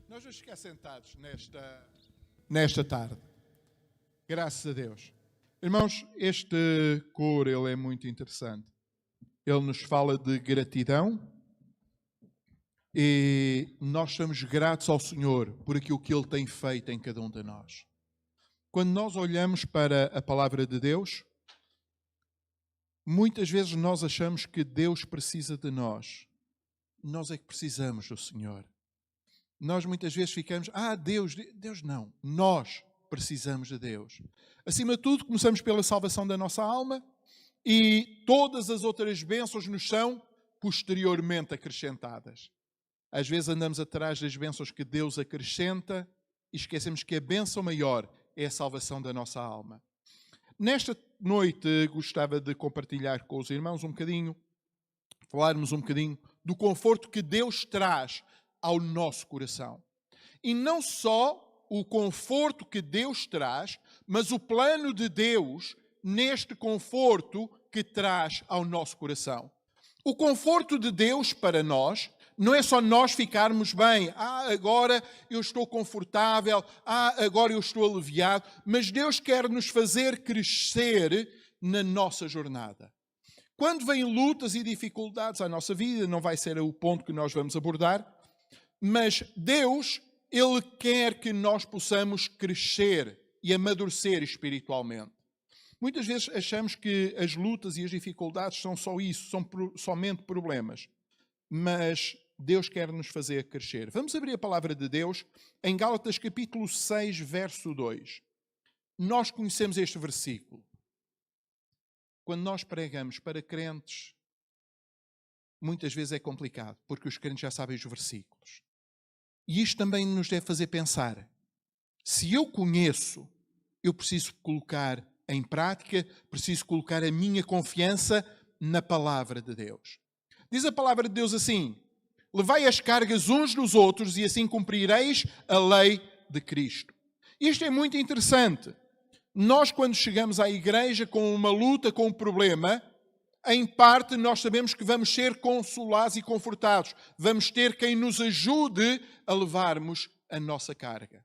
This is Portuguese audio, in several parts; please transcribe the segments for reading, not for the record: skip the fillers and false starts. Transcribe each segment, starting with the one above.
Nós vamos ficar sentados nesta tarde. Graças a Deus. Irmãos, este coro ele é muito interessante. Ele nos fala de gratidão e nós somos gratos ao Senhor por aquilo que Ele tem feito em cada um de nós. Quando nós olhamos para a palavra de Deus, muitas vezes nós achamos que Deus precisa de nós. Nós é que precisamos do Senhor. Nós muitas vezes ficamos, Deus não. Nós precisamos de Deus. Acima de tudo, começamos pela salvação da nossa alma e todas as outras bênçãos nos são posteriormente acrescentadas. Às vezes andamos atrás das bênçãos que Deus acrescenta e esquecemos que a bênção maior é a salvação da nossa alma. Nesta noite gostava de compartilhar com os irmãos um bocadinho, falarmos um bocadinho do conforto que Deus traz ao nosso coração. E não só o conforto que Deus traz, mas o plano de Deus neste conforto que traz ao nosso coração. O conforto de Deus para nós não é só nós ficarmos bem. Agora eu estou confortável. Agora eu estou aliviado. Mas Deus quer nos fazer crescer na nossa jornada. Quando vêm lutas e dificuldades à nossa vida, não vai ser o ponto que nós vamos abordar, mas Deus, Ele quer que nós possamos crescer e amadurecer espiritualmente. Muitas vezes achamos que as lutas e as dificuldades são só isso, são somente problemas. Mas Deus quer nos fazer crescer. Vamos abrir a palavra de Deus em Gálatas capítulo 6, verso 2. Nós conhecemos este versículo. Quando nós pregamos para crentes, muitas vezes é complicado, porque os crentes já sabem os versículos. E isto também nos deve fazer pensar. Se eu conheço, eu preciso colocar em prática, preciso colocar a minha confiança na palavra de Deus. Diz a palavra de Deus assim: levai as cargas uns dos outros e assim cumprireis a lei de Cristo. Isto é muito interessante. Nós, quando chegamos à igreja com uma luta, com um problema, em parte nós sabemos que vamos ser consolados e confortados. Vamos ter quem nos ajude a levarmos a nossa carga.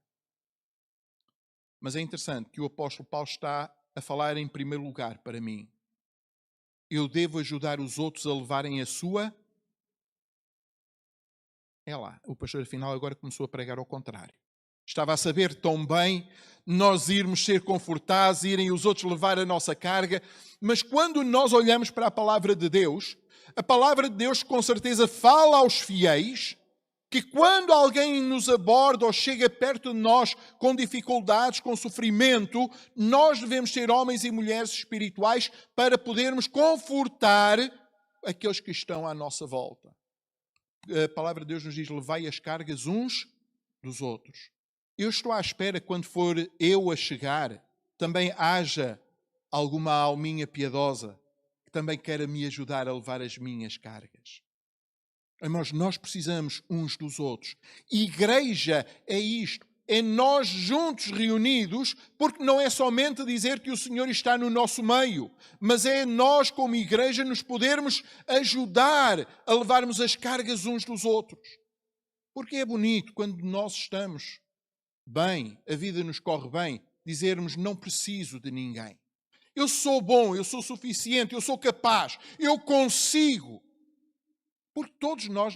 Mas é interessante que o apóstolo Paulo está a falar em primeiro lugar para mim. Eu devo ajudar os outros a levarem a sua... É lá, o pastor afinal agora começou a pregar ao contrário. Estava a saber tão bem nós irmos ser confortados, irem os outros levar a nossa carga, mas quando nós olhamos para a palavra de Deus, a palavra de Deus com certeza fala aos fiéis que quando alguém nos aborda ou chega perto de nós com dificuldades, com sofrimento, nós devemos ser homens e mulheres espirituais para podermos confortar aqueles que estão à nossa volta. A palavra de Deus nos diz: levai as cargas uns dos outros. Eu estou à espera, quando for eu a chegar, também haja alguma alminha piedosa que também queira me ajudar a levar as minhas cargas. Irmãos, nós precisamos uns dos outros. Igreja é isto. É nós juntos reunidos, porque não é somente dizer que o Senhor está no nosso meio, mas é nós como igreja nos podermos ajudar a levarmos as cargas uns dos outros. Porque é bonito quando nós estamos bem, a vida nos corre bem, dizermos: não preciso de ninguém. Eu sou bom, eu sou suficiente, eu sou capaz, eu consigo. Porque todos nós,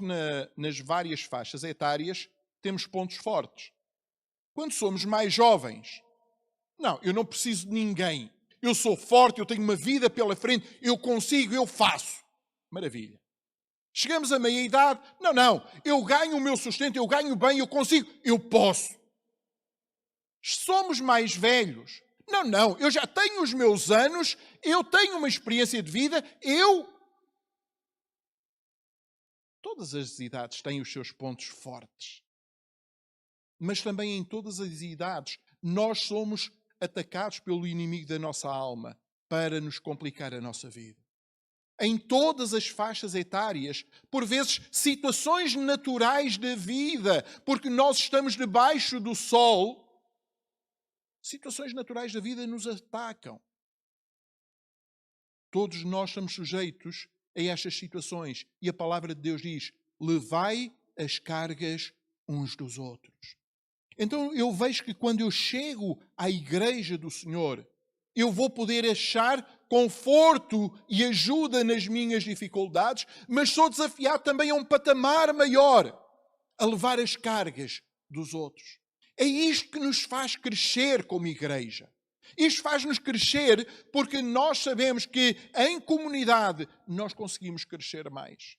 nas várias faixas etárias, temos pontos fortes. Quando somos mais jovens, não, eu não preciso de ninguém. Eu sou forte, eu tenho uma vida pela frente, eu consigo, eu faço. Maravilha. Chegamos à meia-idade, não, eu ganho o meu sustento, eu ganho bem, eu consigo, eu posso. Somos mais velhos. Não, eu já tenho os meus anos, eu tenho uma experiência de vida, Todas as idades têm os seus pontos fortes. Mas também em todas as idades nós somos atacados pelo inimigo da nossa alma para nos complicar a nossa vida. Em todas as faixas etárias, por vezes situações naturais da vida, porque nós estamos debaixo do sol, situações naturais da vida nos atacam. Todos nós somos sujeitos a estas situações. E a palavra de Deus diz: levai as cargas uns dos outros. Então eu vejo que quando eu chego à igreja do Senhor, eu vou poder achar conforto e ajuda nas minhas dificuldades, mas sou desafiado também a um patamar maior, a levar as cargas dos outros. É isto que nos faz crescer como igreja. Isto faz-nos crescer porque nós sabemos que em comunidade nós conseguimos crescer mais.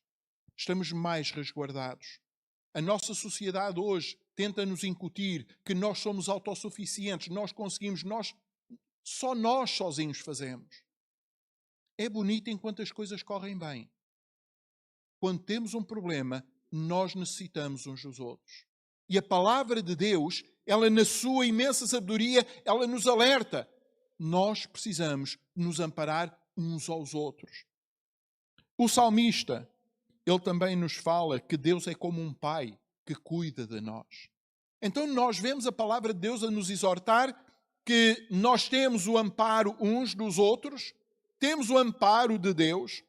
Estamos mais resguardados. A nossa sociedade hoje tenta nos incutir que nós somos autossuficientes, nós conseguimos, só nós sozinhos fazemos. É bonito enquanto as coisas correm bem. Quando temos um problema, nós necessitamos uns dos outros. E a palavra de Deus, ela na sua imensa sabedoria, ela nos alerta. Nós precisamos nos amparar uns aos outros. O salmista, ele também nos fala que Deus é como um pai que cuida de nós. Então nós vemos a palavra de Deus a nos exortar que nós temos o amparo uns dos outros, temos o amparo de Deus,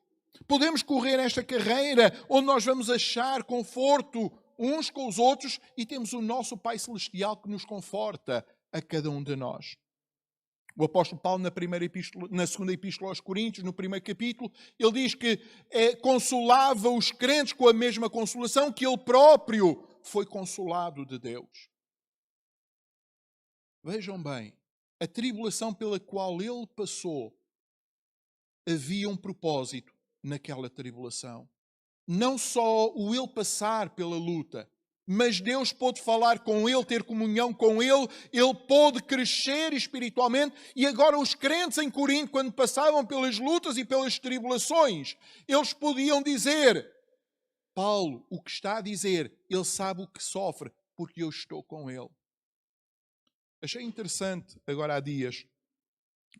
podemos correr esta carreira onde nós vamos achar conforto uns com os outros e temos o nosso Pai Celestial que nos conforta a cada um de nós. O apóstolo Paulo, na segunda epístola aos Coríntios, no primeiro capítulo, ele diz que consolava os crentes com a mesma consolação que ele próprio foi consolado de Deus. Vejam bem, a tribulação pela qual ele passou, havia um propósito naquela tribulação. Não só o ele passar pela luta, mas Deus pôde falar com ele, ter comunhão com ele, ele pôde crescer espiritualmente e agora os crentes em Corinto, quando passavam pelas lutas e pelas tribulações, eles podiam dizer, Paulo, o que está a dizer, ele sabe o que sofre, porque eu estou com ele. Achei interessante, agora há dias,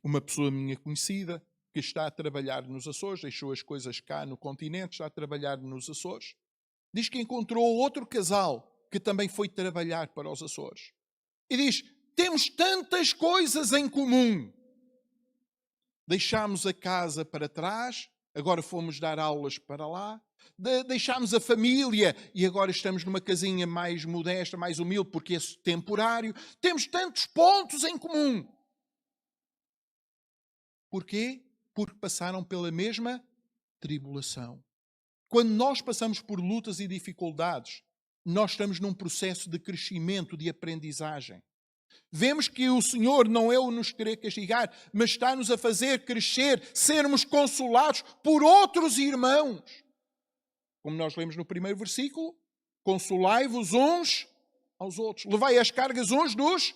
uma pessoa minha conhecida, que está a trabalhar nos Açores, deixou as coisas cá no continente, está a trabalhar nos Açores. Diz que encontrou outro casal que também foi trabalhar para os Açores. E diz, temos tantas coisas em comum. Deixámos a casa para trás, agora fomos dar aulas para lá. Deixámos a família e agora estamos numa casinha mais modesta, mais humilde, porque é temporário. Temos tantos pontos em comum. Porquê? Porque passaram pela mesma tribulação. Quando nós passamos por lutas e dificuldades, nós estamos num processo de crescimento, de aprendizagem. Vemos que o Senhor não é o nos querer castigar, mas está-nos a fazer crescer, sermos consolados por outros irmãos. Como nós lemos no primeiro versículo, consolai-vos uns aos outros. Levai as cargas uns dos...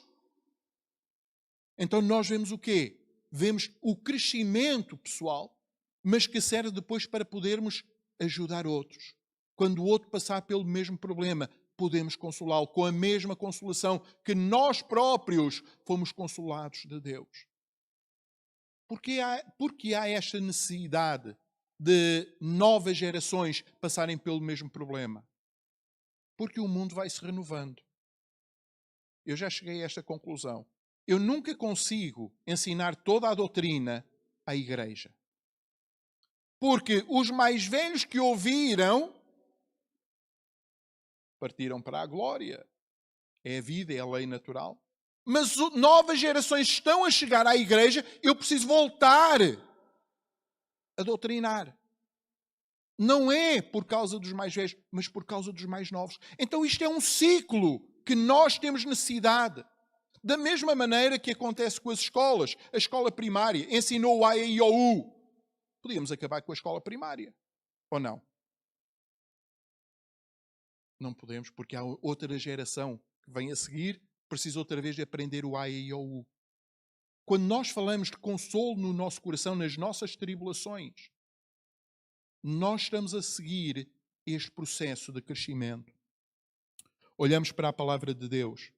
Então nós vemos o quê? Vemos o crescimento pessoal, mas que serve depois para podermos ajudar outros. Quando o outro passar pelo mesmo problema, podemos consolá-lo com a mesma consolação que nós próprios fomos consolados de Deus. Porque há esta necessidade de novas gerações passarem pelo mesmo problema? Porque o mundo vai se renovando. Eu já cheguei a esta conclusão. Eu nunca consigo ensinar toda a doutrina à igreja. Porque os mais velhos que ouviram partiram para a glória. É a vida, é a lei natural. Mas novas gerações estão a chegar à igreja, eu preciso voltar a doutrinar. Não é por causa dos mais velhos, mas por causa dos mais novos. Então isto é um ciclo que nós temos necessidade. Da mesma maneira que acontece com as escolas. A escola primária ensinou o A, E, I, O, U. Podíamos acabar com a escola primária. Ou não? Não podemos, porque há outra geração que vem a seguir, precisa outra vez de aprender o A, E, I, O, U. Quando nós falamos de consolo no nosso coração, nas nossas tribulações, nós estamos a seguir este processo de crescimento. Olhamos para a palavra de Deus.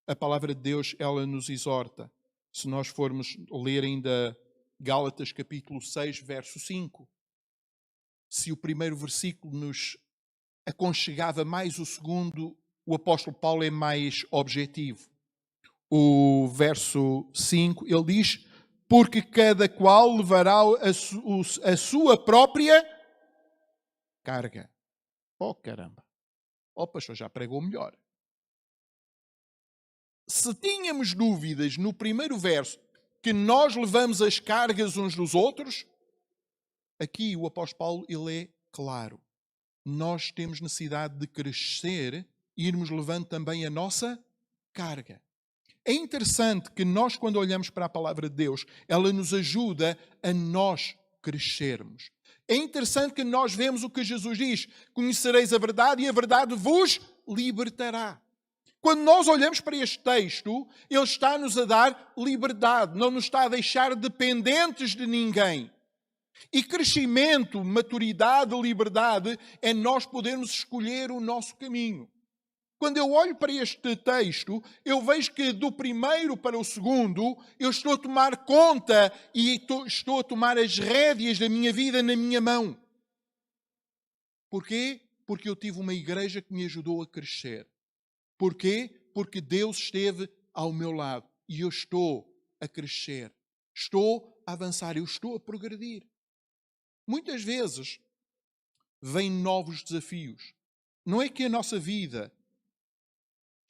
A palavra de Deus, ela nos exorta. Se nós formos ler ainda Gálatas capítulo 6, verso 5. Se o primeiro versículo nos aconchegava mais, o segundo, o apóstolo Paulo é mais objetivo. O verso 5, ele diz, porque cada qual levará a sua própria carga. Oh, caramba! Oh, pastor, já pregou melhor. Se tínhamos dúvidas no primeiro verso que nós levamos as cargas uns dos outros, aqui o apóstolo Paulo ele é claro. Nós temos necessidade de crescer e irmos levando também a nossa carga. É interessante que nós, quando olhamos para a palavra de Deus, ela nos ajuda a nós crescermos. É interessante que nós vemos o que Jesus diz: conhecereis a verdade e a verdade vos libertará. Quando nós olhamos para este texto, ele está-nos a dar liberdade, não nos está a deixar dependentes de ninguém. E crescimento, maturidade, liberdade é nós podermos escolher o nosso caminho. Quando eu olho para este texto, eu vejo que do primeiro para o segundo, eu estou a tomar conta e estou a tomar as rédeas da minha vida na minha mão. Porquê? Porque eu tive uma igreja que me ajudou a crescer. Porquê? Porque Deus esteve ao meu lado e eu estou a crescer. Estou a avançar, eu estou a progredir. Muitas vezes vêm novos desafios. Não é que a nossa vida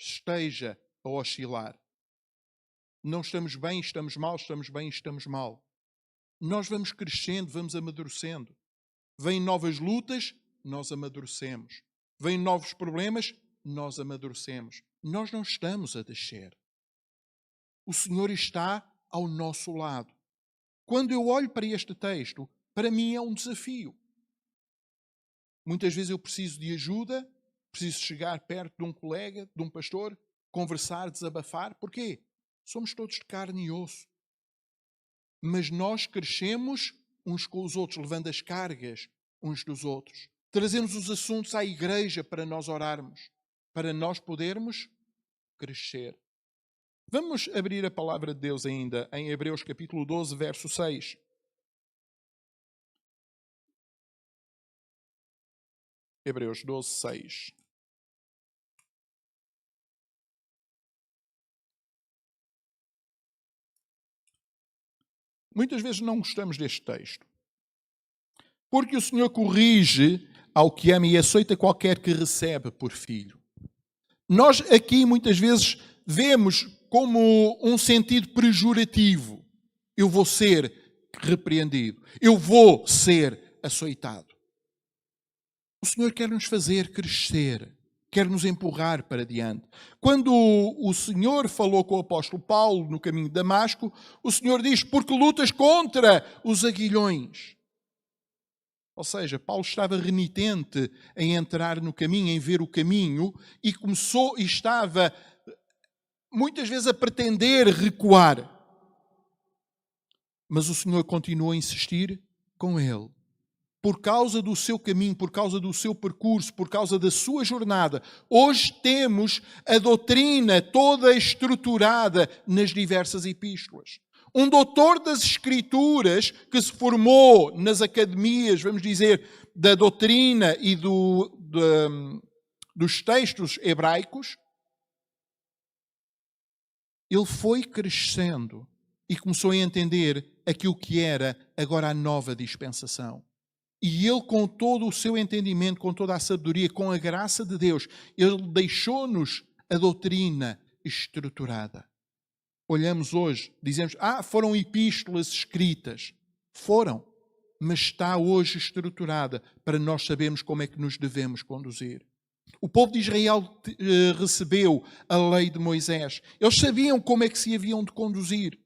esteja a oscilar. Não estamos bem, estamos mal, estamos bem, estamos mal. Nós vamos crescendo, vamos amadurecendo. Vêm novas lutas, nós amadurecemos. Vêm novos problemas, nós amadurecemos. Nós não estamos a descer. O Senhor está ao nosso lado. Quando eu olho para este texto, para mim é um desafio. Muitas vezes eu preciso de ajuda, preciso chegar perto de um colega, de um pastor, conversar, desabafar. Porquê? Somos todos de carne e osso. Mas nós crescemos uns com os outros, levando as cargas uns dos outros. Trazemos os assuntos à igreja para nós orarmos, para nós podermos crescer. Vamos abrir a palavra de Deus ainda em Hebreus capítulo 12, verso 6. Hebreus 12, 6. Muitas vezes não gostamos deste texto. Porque o Senhor corrige ao que ama e açoita qualquer que recebe por filho. Nós aqui muitas vezes vemos como um sentido pejorativo. Eu vou ser repreendido. Eu vou ser açoitado. O Senhor quer nos fazer crescer. Quer nos empurrar para diante. Quando o Senhor falou com o apóstolo Paulo no caminho de Damasco, o Senhor diz, porque lutas contra os aguilhões. Ou seja, Paulo estava renitente em entrar no caminho, em ver o caminho, e estava muitas vezes a pretender recuar. Mas o Senhor continuou a insistir com ele. Por causa do seu caminho, por causa do seu percurso, por causa da sua jornada. Hoje temos a doutrina toda estruturada nas diversas epístolas. Um doutor das Escrituras que se formou nas academias, vamos dizer, da doutrina e dos textos hebraicos, ele foi crescendo e começou a entender aquilo que era agora a nova dispensação. E ele, com todo o seu entendimento, com toda a sabedoria, com a graça de Deus, ele deixou-nos a doutrina estruturada. Olhamos hoje, dizemos, foram epístolas escritas. Foram, mas está hoje estruturada para nós sabermos como é que nos devemos conduzir. O povo de Israel recebeu a lei de Moisés. Eles sabiam como é que se haviam de conduzir.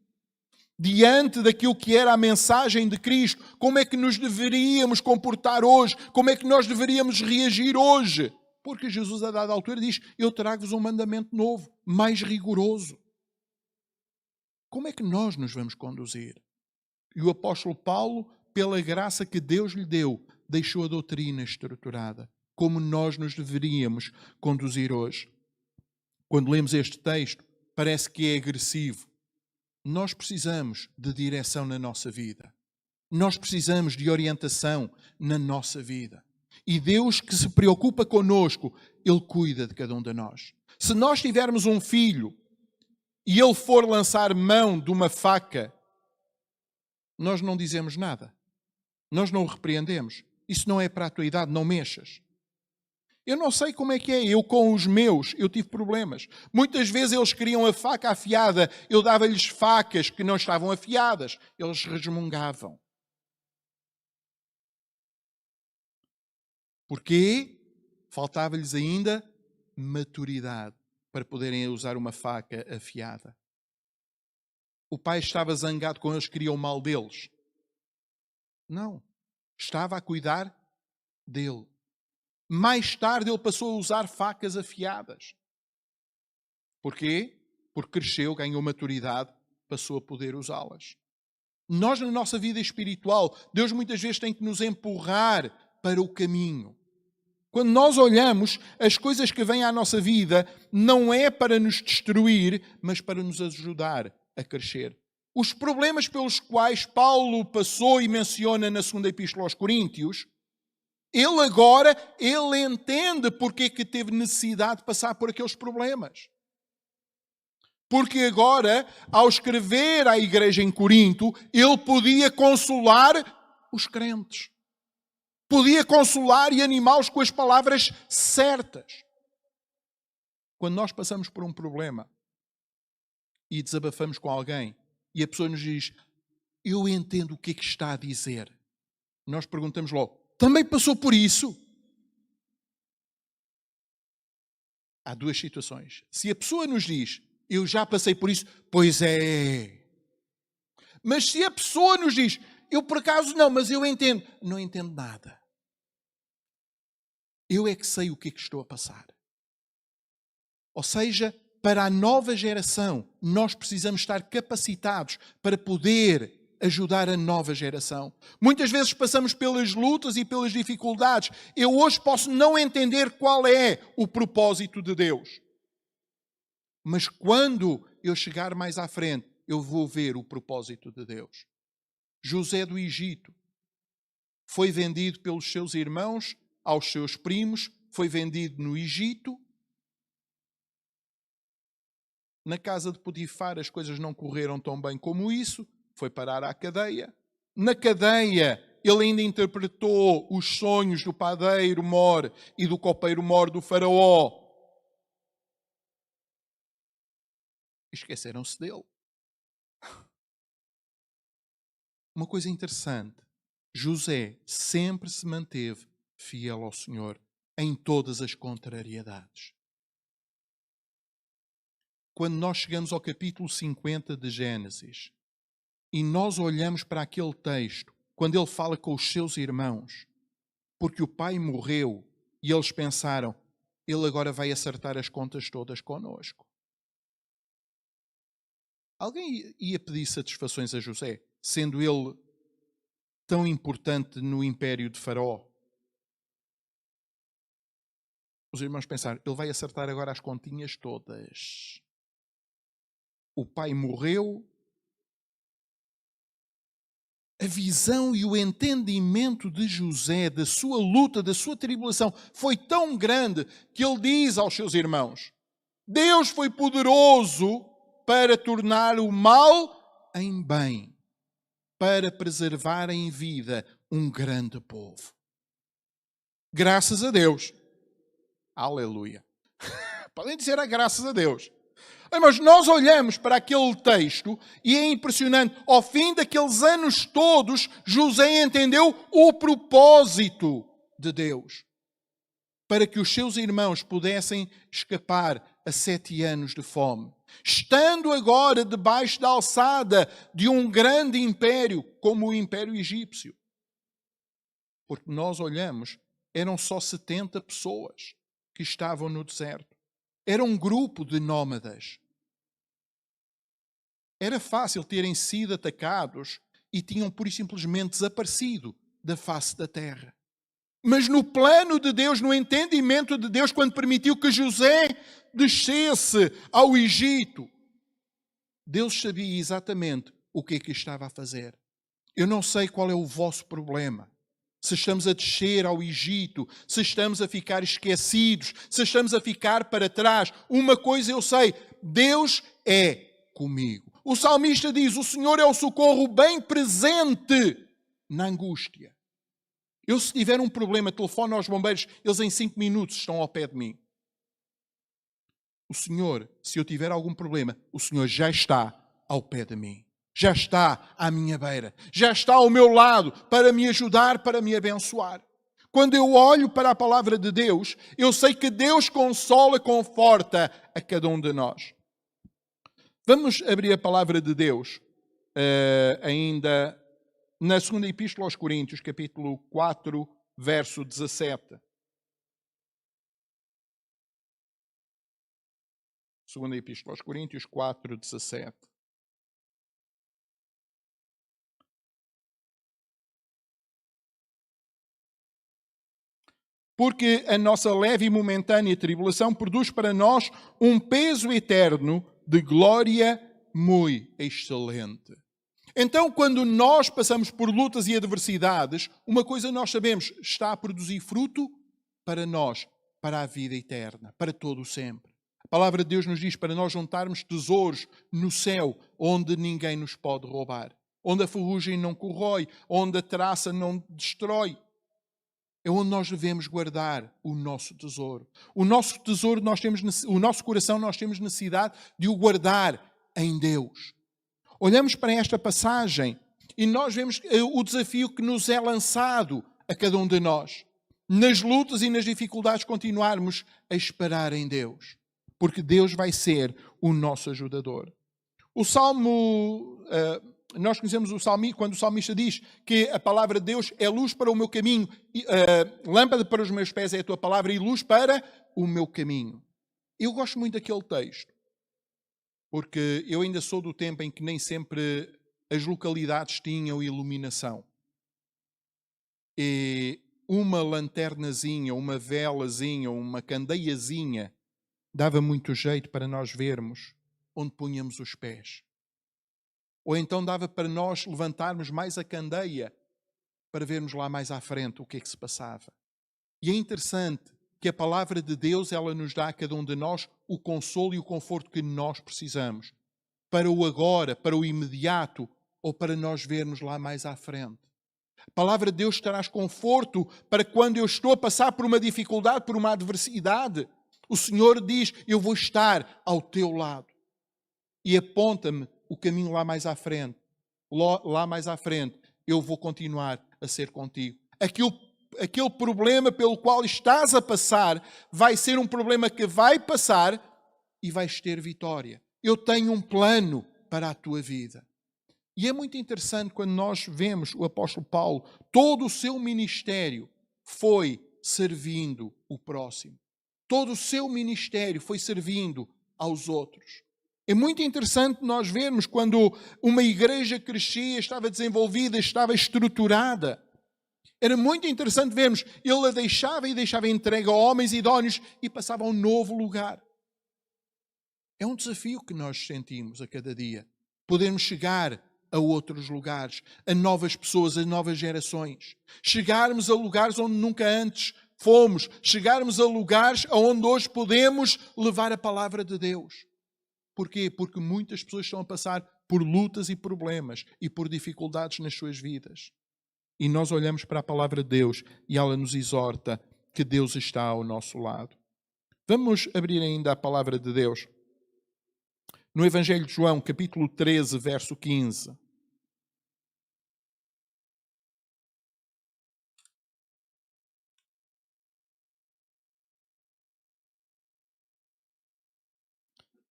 Diante daquilo que era a mensagem de Cristo, como é que nos deveríamos comportar hoje, como é que nós deveríamos reagir hoje. Porque Jesus, a dada altura, diz, eu trago-vos um mandamento novo, mais rigoroso. Como é que nós nos vamos conduzir? E o apóstolo Paulo, pela graça que Deus lhe deu, deixou a doutrina estruturada, como nós nos deveríamos conduzir hoje. Quando lemos este texto, parece que é agressivo. Nós precisamos de direção na nossa vida. Nós precisamos de orientação na nossa vida. E Deus que se preocupa connosco, Ele cuida de cada um de nós. Se nós tivermos um filho e ele for lançar mão de uma faca, nós não dizemos nada. Nós não o repreendemos. Isso não é para a tua idade, não mexas. Eu não sei como é que é. Eu com os meus, eu tive problemas. Muitas vezes eles queriam a faca afiada. Eu dava-lhes facas que não estavam afiadas. Eles resmungavam. Porquê? Faltava-lhes ainda maturidade para poderem usar uma faca afiada. O pai estava zangado com eles, queria o mal deles. Não. Estava a cuidar dele. Mais tarde ele passou a usar facas afiadas. Porquê? Porque cresceu, ganhou maturidade, passou a poder usá-las. Nós, na nossa vida espiritual, Deus muitas vezes tem que nos empurrar para o caminho. Quando nós olhamos, as coisas que vêm à nossa vida não é para nos destruir, mas para nos ajudar a crescer. Os problemas pelos quais Paulo passou e menciona na segunda epístola aos Coríntios, ele entende porque é que teve necessidade de passar por aqueles problemas. Porque agora, ao escrever à igreja em Corinto, ele podia consolar os crentes. Podia consolar e animá-los com as palavras certas. Quando nós passamos por um problema e desabafamos com alguém e a pessoa nos diz: eu entendo o que é que está a dizer. Nós perguntamos logo: também passou por isso? Há duas situações. Se a pessoa nos diz: eu já passei por isso, pois é. Mas se a pessoa nos diz: eu por acaso não, mas eu entendo. Não entendo nada. Eu é que sei o que é que estou a passar. Ou seja, para a nova geração, nós precisamos estar capacitados para poder ajudar a nova geração. Muitas vezes passamos pelas lutas e pelas dificuldades. Eu hoje posso não entender qual é o propósito de Deus. Mas quando eu chegar mais à frente, eu vou ver o propósito de Deus. José do Egito foi vendido pelos seus irmãos aos seus primos, foi vendido no Egito. Na casa de Potifar as coisas não correram tão bem como isso, foi parar à cadeia. Na cadeia ele ainda interpretou os sonhos do padeiro mor e do copeiro mor do faraó. Esqueceram-se dele. Uma coisa interessante, José sempre se manteve fiel ao Senhor em todas as contrariedades. Quando nós chegamos ao capítulo 50 de Gênesis e nós olhamos para aquele texto, quando ele fala com os seus irmãos, porque o pai morreu e eles pensaram: ele agora vai acertar as contas todas connosco. Alguém ia pedir satisfações a José, sendo ele tão importante no império de Faraó? Os irmãos pensaram: ele vai acertar agora as continhas todas. O pai morreu. A visão e o entendimento de José, da sua luta, da sua tribulação, foi tão grande que ele diz aos seus irmãos: Deus foi poderoso para tornar o mal em bem, para preservar em vida um grande povo. Graças a Deus. Aleluia. Podem dizer a graças a Deus. Mas nós olhamos para aquele texto e é impressionante. Ao fim daqueles anos todos, José entendeu o propósito de Deus. Para que os seus irmãos pudessem escapar a 7 anos de fome. Estando agora debaixo da alçada de um grande império, como o Império Egípcio. Porque nós olhamos, eram só 70 pessoas que estavam no deserto. Era um grupo de nómadas. Era fácil terem sido atacados e tinham pura e simplesmente desaparecido da face da terra. Mas no plano de Deus, no entendimento de Deus, quando permitiu que José descesse ao Egito, Deus sabia exatamente o que é que estava a fazer. Eu não sei qual é o vosso problema. Se estamos a descer ao Egito, se estamos a ficar esquecidos, se estamos a ficar para trás. Uma coisa eu sei, Deus é comigo. O salmista diz: o Senhor é o socorro bem presente na angústia. Eu, se tiver um problema, telefono aos bombeiros, eles em 5 minutos estão ao pé de mim. O Senhor, se eu tiver algum problema, o Senhor já está ao pé de mim. Já está à minha beira. Já está ao meu lado para me ajudar, para me abençoar. Quando eu olho para a palavra de Deus, eu sei que Deus consola, conforta a cada um de nós. Vamos abrir a palavra de Deus ainda na segunda epístola aos Coríntios, capítulo 4, verso 17. Segunda epístola aos Coríntios 4, 17. Porque a nossa leve e momentânea tribulação produz para nós um peso eterno de glória muito excelente. Então, quando nós passamos por lutas e adversidades, uma coisa nós sabemos, está a produzir fruto para nós, para a vida eterna, para todo o sempre. A palavra de Deus nos diz para nós juntarmos tesouros no céu, onde ninguém nos pode roubar, onde a ferrugem não corrói, onde a traça não destrói. É onde nós devemos guardar o nosso tesouro. O nosso tesouro, o nosso coração, nós temos necessidade de o guardar em Deus. Olhamos para esta passagem e nós vemos o desafio que nos é lançado a cada um de nós. Nas lutas e nas dificuldades continuarmos a esperar em Deus. Porque Deus vai ser o nosso ajudador. O Salmo... Nós conhecemos o salmista, quando o salmista diz que a palavra de Deus é luz para o meu caminho, lâmpada para os meus pés é a tua palavra e luz para o meu caminho. Eu gosto muito daquele texto, porque eu ainda sou do tempo em que nem sempre as localidades tinham iluminação. E uma lanternazinha, uma velazinha, uma candeiazinha dava muito jeito para nós vermos onde punhamos os pés. Ou então dava para nós levantarmos mais a candeia para vermos lá mais à frente o que é que se passava. E é interessante que a palavra de Deus, ela nos dá a cada um de nós o consolo e o conforto que nós precisamos. Para o agora, para o imediato, ou para nós vermos lá mais à frente. A palavra de Deus traz conforto para quando eu estou a passar por uma dificuldade, por uma adversidade. O Senhor diz, eu vou estar ao teu lado. E aponta-me o caminho lá mais à frente. Lá mais à frente, eu vou continuar a ser contigo. Aquele problema pelo qual estás a passar vai ser um problema que vai passar e vais ter vitória. Eu tenho um plano para a tua vida. E é muito interessante quando nós vemos o apóstolo Paulo, todo o seu ministério foi servindo o próximo. Todo o seu ministério foi servindo aos outros. É muito interessante nós vermos quando uma igreja crescia, estava desenvolvida, estava estruturada. Era muito interessante vermos, ele a deixava entregue a homens idóneos e passava a um novo lugar. É um desafio que nós sentimos a cada dia. Podermos chegar a outros lugares, a novas pessoas, a novas gerações. Chegarmos a lugares onde nunca antes fomos. Chegarmos a lugares onde hoje podemos levar a palavra de Deus. Porquê? Porque muitas pessoas estão a passar por lutas e problemas e por dificuldades nas suas vidas. E nós olhamos para a palavra de Deus e ela nos exorta que Deus está ao nosso lado. Vamos abrir ainda a palavra de Deus. No Evangelho de João, capítulo 13, verso 15.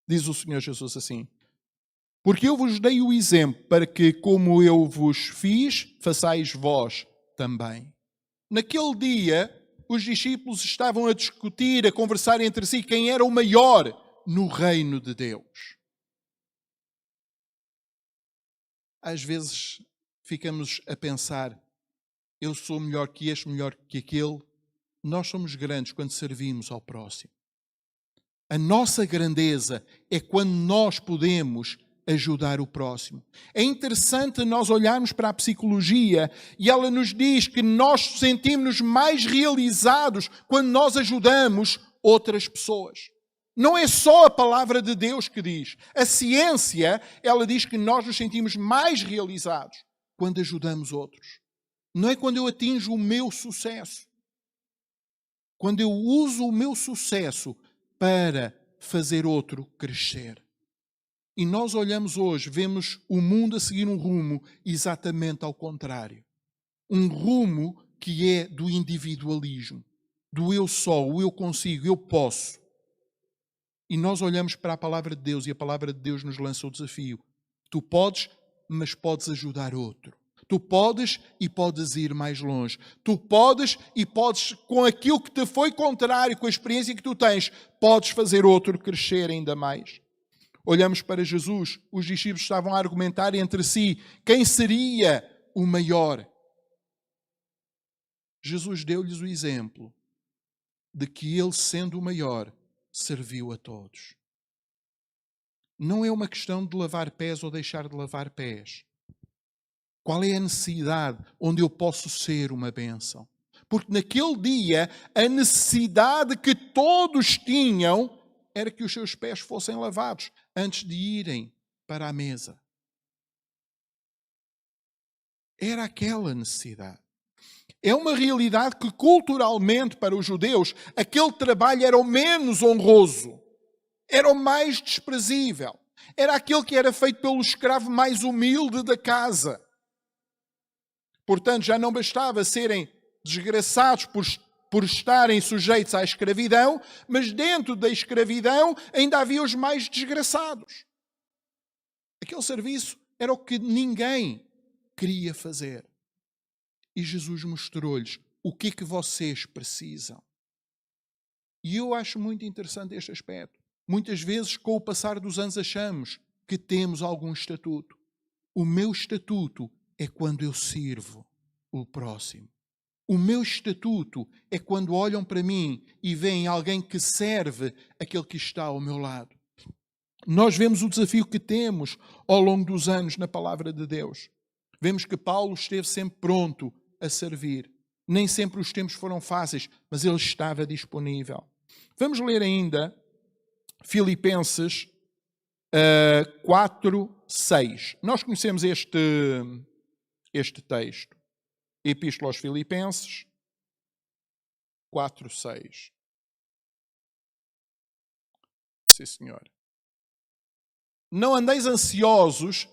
Diz o Senhor Jesus assim: porque eu vos dei o exemplo para que, como eu vos fiz, façais vós também. Naquele dia, os discípulos estavam a discutir, a conversar entre si quem era o maior no reino de Deus. Às vezes ficamos a pensar, eu sou melhor que este, melhor que aquele. Nós somos grandes quando servimos ao próximo. A nossa grandeza é quando nós podemos ajudar o próximo. É interessante nós olharmos para a psicologia e ela nos diz que nós sentimos-nos mais realizados quando nós ajudamos outras pessoas. Não é só a palavra de Deus que diz. A ciência, ela diz que nós nos sentimos mais realizados quando ajudamos outros. Não é quando eu atinjo o meu sucesso. Quando eu uso o meu sucesso para fazer outro crescer. E nós olhamos hoje, vemos o mundo a seguir um rumo exatamente ao contrário. Um rumo que é do individualismo, do eu só, o eu consigo, eu posso. E nós olhamos para a palavra de Deus e a palavra de Deus nos lança o desafio. Tu podes, mas podes ajudar outro. Tu podes e podes ir mais longe. Tu podes e podes, com aquilo que te foi contrário, com a experiência que tu tens, podes fazer outro crescer ainda mais. Olhamos para Jesus, os discípulos estavam a argumentar entre si quem seria o maior. Jesus deu-lhes o exemplo de que ele, sendo o maior, serviu a todos. Não é uma questão de lavar pés ou deixar de lavar pés. Qual é a necessidade onde eu posso ser uma bênção? Porque naquele dia, a necessidade que todos tinham era que os seus pés fossem lavados antes de irem para a mesa. Era aquela necessidade. É uma realidade que culturalmente para os judeus, aquele trabalho era o menos honroso. Era o mais desprezível. Era aquele que era feito pelo escravo mais humilde da casa. Portanto, já não bastava serem desgraçados por estarem sujeitos à escravidão, mas dentro da escravidão ainda havia os mais desgraçados. Aquele serviço era o que ninguém queria fazer. E Jesus mostrou-lhes o que é que vocês precisam. E eu acho muito interessante este aspecto. Muitas vezes, com o passar dos anos, achamos que temos algum estatuto. O meu estatuto é quando eu sirvo o próximo. O meu estatuto é quando olham para mim e veem alguém que serve aquele que está ao meu lado. Nós vemos o desafio que temos ao longo dos anos na palavra de Deus. Vemos que Paulo esteve sempre pronto a servir. Nem sempre os tempos foram fáceis, mas ele estava disponível. Vamos ler ainda Filipenses 4:6. Nós conhecemos este texto. Epístola aos Filipenses 4:6. Sim, senhor. Não andeis ansiosos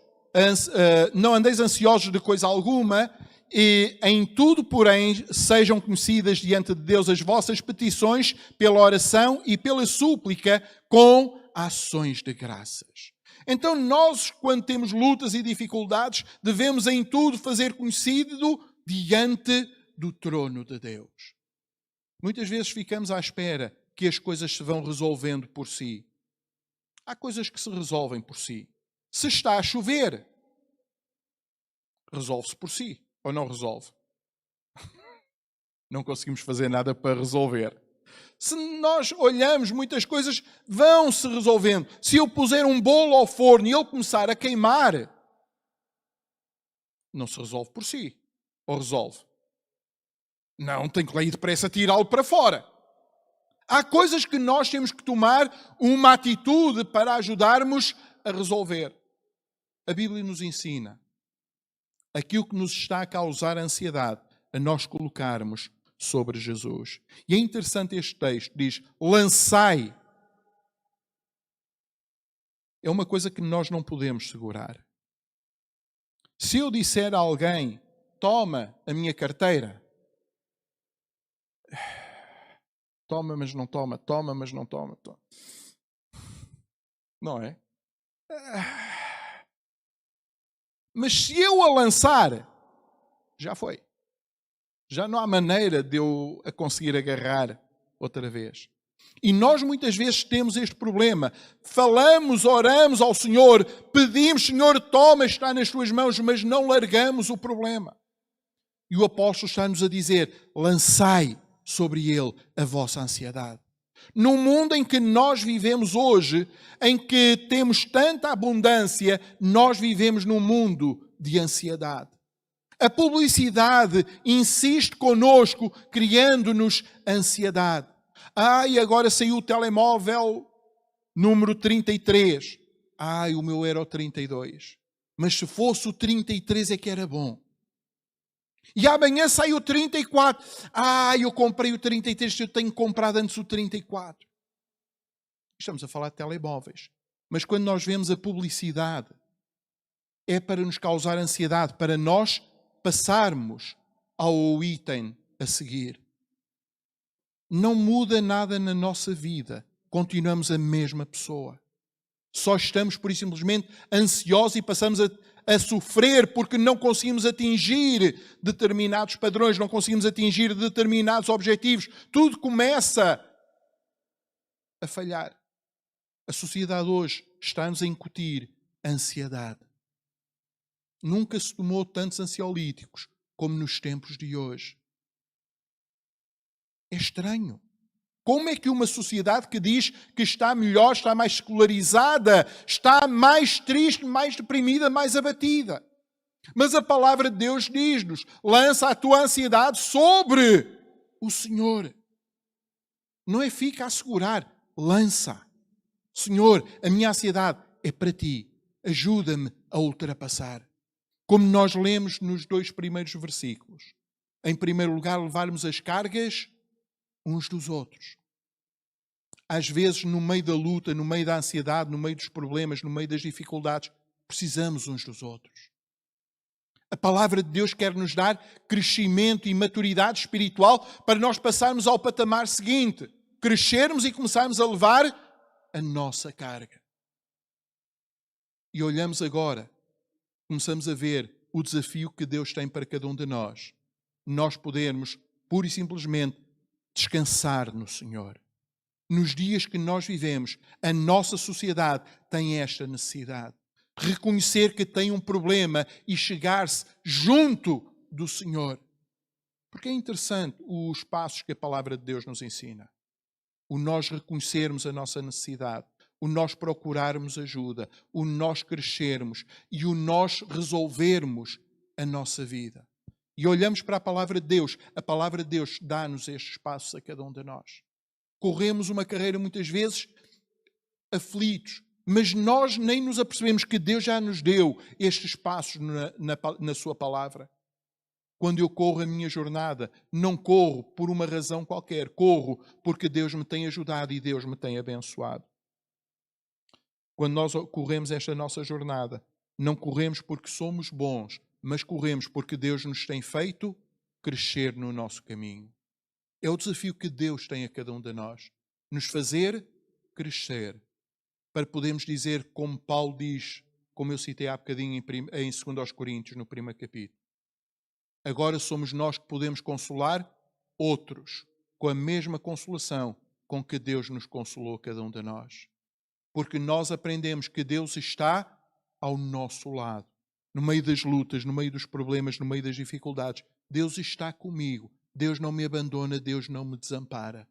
de coisa alguma, e em tudo, porém, sejam conhecidas diante de Deus as vossas petições pela oração e pela súplica com ações de graças. Então nós, quando temos lutas e dificuldades, devemos em tudo fazer conhecido diante do trono de Deus. Muitas vezes ficamos à espera que as coisas se vão resolvendo por si. Há coisas que se resolvem por si. Se está a chover, resolve-se por si. Ou não resolve? Não conseguimos fazer nada para resolver. Se nós olhamos, muitas coisas vão se resolvendo. Se eu puser um bolo ao forno e ele começar a queimar, não se resolve por si. Ou resolve? Não, tem que ir depressa tirá-lo para fora. Há coisas que nós temos que tomar uma atitude para ajudarmos a resolver. A Bíblia nos ensina aquilo que nos está a causar ansiedade, a nós colocarmos sobre Jesus. E é interessante este texto, diz, lançai. É uma coisa que nós não podemos segurar. Se eu disser a alguém, toma a minha carteira, toma, mas não toma, toma, mas não toma. Não é? Mas se eu a lançar, já foi. Já não há maneira de eu a conseguir agarrar outra vez. E nós muitas vezes temos este problema. Falamos, oramos ao Senhor, pedimos, Senhor, toma, está nas tuas mãos, mas não largamos o problema. E o apóstolo está-nos a dizer, lançai sobre ele a vossa ansiedade. Num mundo em que nós vivemos hoje, em que temos tanta abundância, nós vivemos num mundo de ansiedade. A publicidade insiste connosco, criando-nos ansiedade. Ai, agora saiu o telemóvel número 33. Ai, o meu era o 32. Mas se fosse o 33 é que era bom. E amanhã sai o 34. Eu comprei o 33, eu tenho comprado antes o 34. Estamos a falar de telemóveis. Mas quando nós vemos a publicidade, é para nos causar ansiedade, para nós passarmos ao item a seguir. Não muda nada na nossa vida. Continuamos a mesma pessoa. Só estamos, por isso, simplesmente ansiosos e passamos a sofrer porque não conseguimos atingir determinados padrões, não conseguimos atingir determinados objetivos. Tudo começa a falhar. A sociedade hoje está-nos a incutir ansiedade. Nunca se tomou tantos ansiolíticos como nos tempos de hoje. É estranho. Como é que uma sociedade que diz que está melhor, está mais secularizada, está mais triste, mais deprimida, mais abatida? Mas a palavra de Deus diz-nos: lança a tua ansiedade sobre o Senhor. Não é fica a segurar, lança. Senhor, a minha ansiedade é para ti. Ajuda-me a ultrapassar. Como nós lemos nos 2 primeiros versículos. Em primeiro lugar, levarmos as cargas uns dos outros. Às vezes, no meio da luta, no meio da ansiedade, no meio dos problemas, no meio das dificuldades, precisamos uns dos outros. A palavra de Deus quer nos dar crescimento e maturidade espiritual para nós passarmos ao patamar seguinte. Crescermos e começarmos a levar a nossa carga. E olhamos agora, começamos a ver o desafio que Deus tem para cada um de nós. Nós podermos, pura e simplesmente, descansar no Senhor. Nos dias que nós vivemos, a nossa sociedade tem esta necessidade. Reconhecer que tem um problema e chegar-se junto do Senhor. Porque é interessante os passos que a palavra de Deus nos ensina. O nós reconhecermos a nossa necessidade, o nós procurarmos ajuda, o nós crescermos e o nós resolvermos a nossa vida. E olhamos para a palavra de Deus. A palavra de Deus dá-nos estes passos a cada um de nós. Corremos uma carreira muitas vezes aflitos, mas nós nem nos apercebemos que Deus já nos deu estes passos na sua palavra. Quando eu corro a minha jornada, não corro por uma razão qualquer, corro porque Deus me tem ajudado e Deus me tem abençoado. Quando nós corremos esta nossa jornada, não corremos porque somos bons, mas corremos porque Deus nos tem feito crescer no nosso caminho. É o desafio que Deus tem a cada um de nós. Nos fazer crescer. Para podermos dizer, como Paulo diz, como eu citei há bocadinho em 2 Coríntios, no 1º capítulo. Agora somos nós que podemos consolar outros com a mesma consolação com que Deus nos consolou cada um de nós. Porque nós aprendemos que Deus está ao nosso lado. No meio das lutas, no meio dos problemas, no meio das dificuldades. Deus está comigo. Deus não me abandona, Deus não me desampara.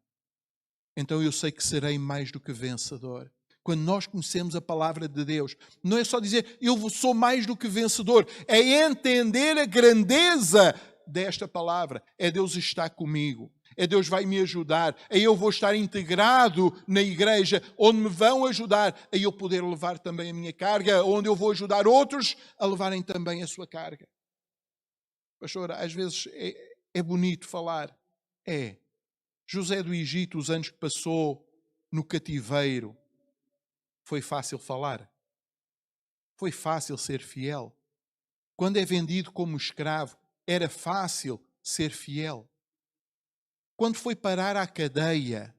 Então eu sei que serei mais do que vencedor. Quando nós conhecemos a palavra de Deus, não é só dizer eu sou mais do que vencedor, é entender a grandeza desta palavra. É Deus está comigo, é Deus vai me ajudar, é eu vou estar integrado na igreja, onde me vão ajudar, é eu poder levar também a minha carga, onde eu vou ajudar outros a levarem também a sua carga. Pastor, às vezes é bonito falar. É. José do Egito, os anos que passou no cativeiro, foi fácil falar? Foi fácil ser fiel? Quando é vendido como escravo, era fácil ser fiel? Quando foi parar à cadeia,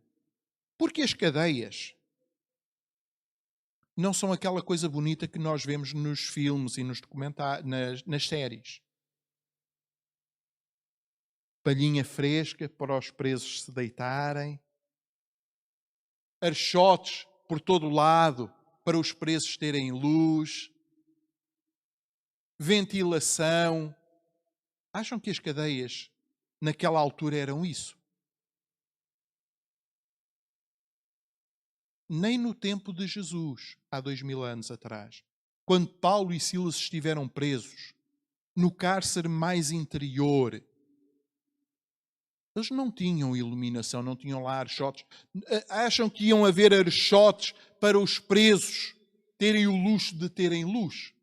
porque as cadeias não são aquela coisa bonita que nós vemos nos filmes e nos documentários, nas séries. Palhinha fresca para os presos se deitarem, archotes por todo o lado para os presos terem luz, ventilação. Acham que as cadeias naquela altura eram isso? Nem no tempo de Jesus, há 2000 anos atrás, quando Paulo e Silas estiveram presos no cárcere mais interior, eles não tinham iluminação, não tinham lá archotes. Acham que iam haver archotes para os presos terem o luxo de terem luz?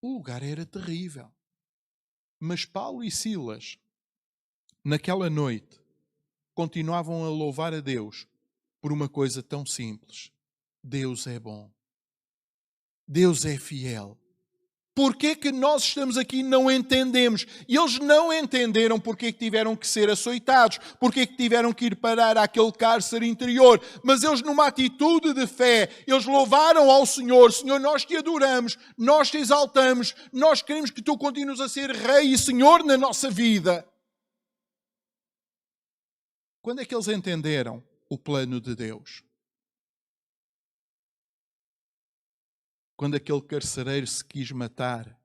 O lugar era terrível. Mas Paulo e Silas, naquela noite, continuavam a louvar a Deus por uma coisa tão simples. Deus é bom. Deus é fiel. Porquê que nós estamos aqui e não entendemos? E eles não entenderam porque que tiveram que ser açoitados, porque que tiveram que ir parar àquele cárcere interior. Mas eles, numa atitude de fé, eles louvaram ao Senhor. Senhor, nós te adoramos, nós te exaltamos, nós queremos que tu continues a ser Rei e Senhor na nossa vida. Quando é que eles entenderam o plano de Deus? Quando aquele carcereiro se quis matar,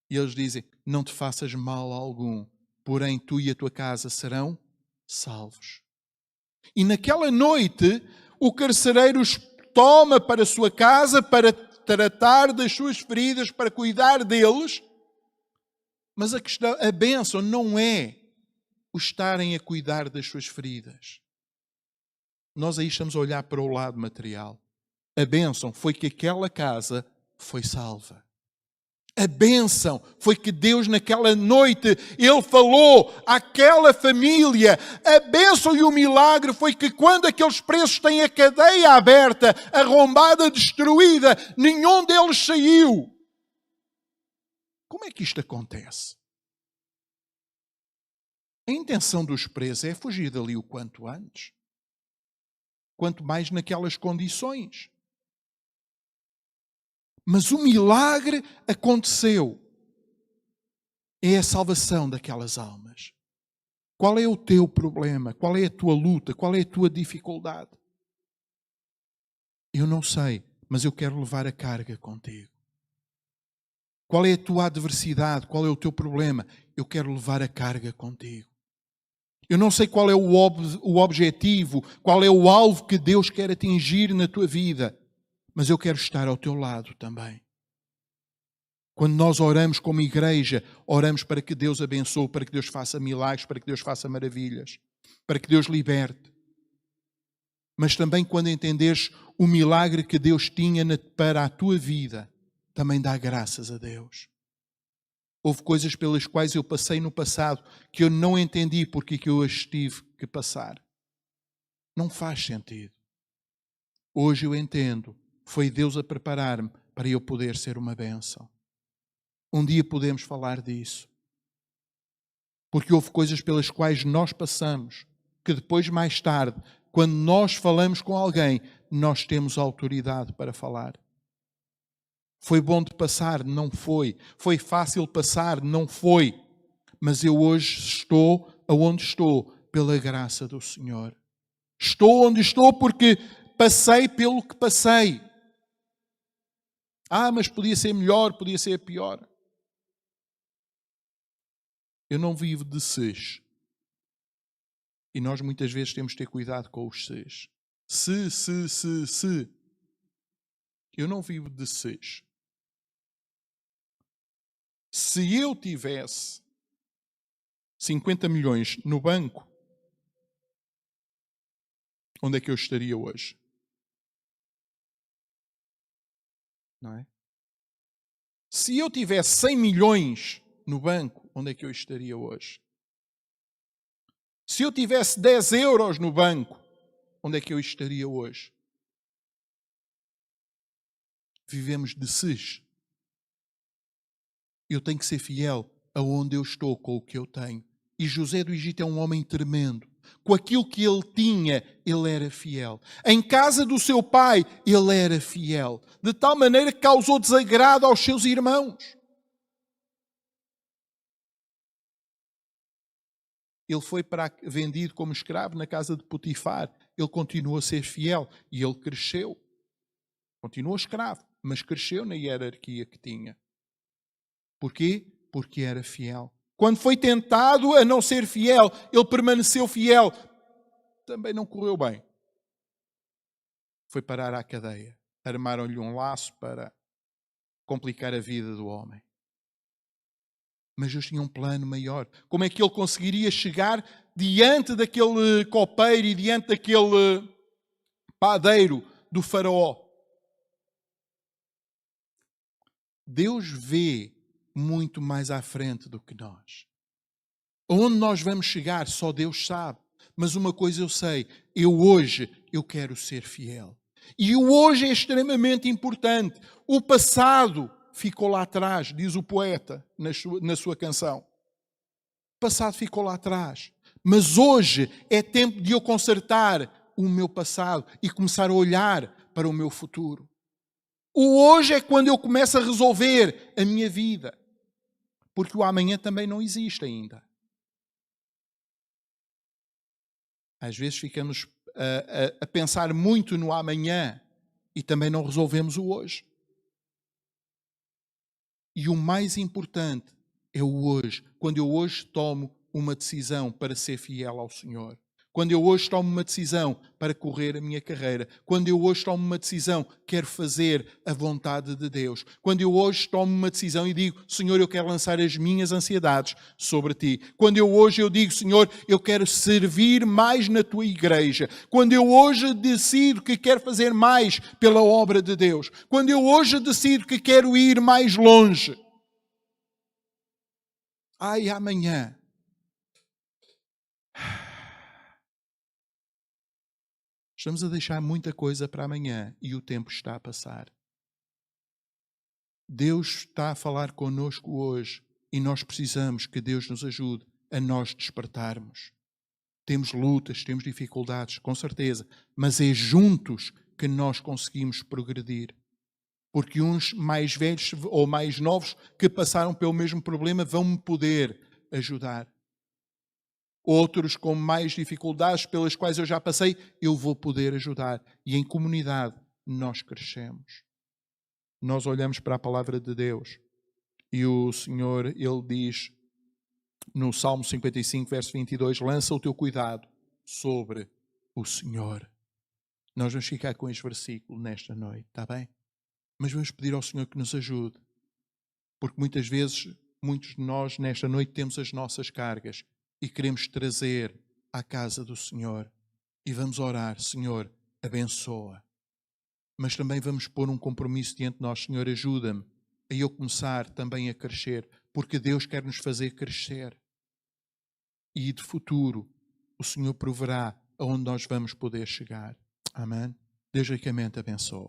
e eles dizem, não te faças mal algum, porém tu e a tua casa serão salvos. E naquela noite, o carcereiro os toma para a sua casa para tratar das suas feridas, para cuidar deles. Mas a bênção não é o estarem a cuidar das suas feridas. Nós aí estamos a olhar para o lado material. A bênção foi que aquela casa foi salva. A bênção foi que Deus naquela noite, Ele falou àquela família. A bênção e o milagre foi que quando aqueles presos têm a cadeia aberta, arrombada, destruída, nenhum deles saiu. Como é que isto acontece? A intenção dos presos é fugir dali o quanto antes. Quanto mais naquelas condições. Mas o milagre aconteceu. É a salvação daquelas almas. Qual é o teu problema? Qual é a tua luta? Qual é a tua dificuldade? Eu não sei, mas eu quero levar a carga contigo. Qual é a tua adversidade? Qual é o teu problema? Eu quero levar a carga contigo. Eu não sei qual é o objetivo, qual é o alvo que Deus quer atingir na tua vida. Mas eu quero estar ao teu lado também. Quando nós oramos como igreja, oramos para que Deus abençoe, para que Deus faça milagres, para que Deus faça maravilhas, para que Deus liberte. Mas também quando entenderes o milagre que Deus tinha para a tua vida, também dá graças a Deus. Houve coisas pelas quais eu passei no passado que eu não entendi porque que eu as tive que passar. Não faz sentido. Hoje eu entendo. Foi Deus a preparar-me para eu poder ser uma bênção. Um dia podemos falar disso. Porque houve coisas pelas quais nós passamos, que depois, mais tarde, quando nós falamos com alguém, nós temos autoridade para falar. Foi bom de passar? Não foi. Foi fácil passar? Não foi. Mas eu hoje estou aonde estou, pela graça do Senhor. Estou onde estou porque passei pelo que passei. Mas podia ser melhor, podia ser pior. Eu não vivo de ses. E nós muitas vezes temos de ter cuidado com os ses. Se. Eu não vivo de ses. Se eu tivesse 50 milhões no banco, onde é que eu estaria hoje? Não é? Se eu tivesse 100 milhões no banco, onde é que eu estaria hoje? Se eu tivesse 10 euros no banco, onde é que eu estaria hoje? Vivemos de ses. Eu tenho que ser fiel aonde eu estou com o que eu tenho. E José do Egito é um homem tremendo. Com aquilo que ele tinha, ele era fiel. Em casa do seu pai, ele era fiel. De tal maneira que causou desagrado aos seus irmãos. Ele foi vendido como escravo na casa de Potifar. Ele continuou a ser fiel e ele cresceu. Continuou escravo, mas cresceu na hierarquia que tinha. Porquê? Porque era fiel. Quando foi tentado a não ser fiel, ele permaneceu fiel. Também não correu bem. Foi parar à cadeia. Armaram-lhe um laço para complicar a vida do homem. Mas Deus tinha um plano maior. Como é que ele conseguiria chegar diante daquele copeiro e diante daquele padeiro do faraó? Deus vê muito mais à frente do que nós. Onde nós vamos chegar, só Deus sabe. Mas uma coisa eu sei, hoje quero ser fiel. E o hoje é extremamente importante. O passado ficou lá atrás, diz o poeta na sua canção. O passado ficou lá atrás. Mas hoje é tempo de eu consertar o meu passado e começar a olhar para o meu futuro. O hoje é quando eu começo a resolver a minha vida. Porque o amanhã também não existe ainda. Às vezes ficamos a pensar muito no amanhã e também não resolvemos o hoje. E o mais importante é o hoje. Quando eu hoje tomo uma decisão para ser fiel ao Senhor. Quando eu hoje tomo uma decisão para correr a minha carreira. Quando eu hoje tomo uma decisão, quero fazer a vontade de Deus. Quando eu hoje tomo uma decisão e digo, Senhor, eu quero lançar as minhas ansiedades sobre Ti. Quando eu digo, Senhor, eu quero servir mais na Tua igreja. Quando eu hoje decido que quero fazer mais pela obra de Deus. Quando eu hoje decido que quero ir mais longe. Ai, amanhã. Estamos a deixar muita coisa para amanhã e o tempo está a passar. Deus está a falar connosco hoje e nós precisamos que Deus nos ajude a nós despertarmos. Temos lutas, temos dificuldades, com certeza, mas é juntos que nós conseguimos progredir. Porque uns mais velhos ou mais novos que passaram pelo mesmo problema vão-me poder ajudar. Outros com mais dificuldades pelas quais eu já passei, eu vou poder ajudar. E em comunidade nós crescemos. Nós olhamos para a palavra de Deus e o Senhor, Ele diz no Salmo 55, verso 22, lança o teu cuidado sobre o Senhor. Nós vamos ficar com este versículo nesta noite, está bem? Mas vamos pedir ao Senhor que nos ajude. Porque muitas vezes, muitos de nós nesta noite temos as nossas cargas e queremos trazer à casa do Senhor. E vamos orar, Senhor, abençoa. Mas também vamos pôr um compromisso diante de nós, Senhor, ajuda-me a eu começar também a crescer, porque Deus quer nos fazer crescer. E de futuro, o Senhor proverá aonde nós vamos poder chegar. Amém? Deus ricamente abençoe.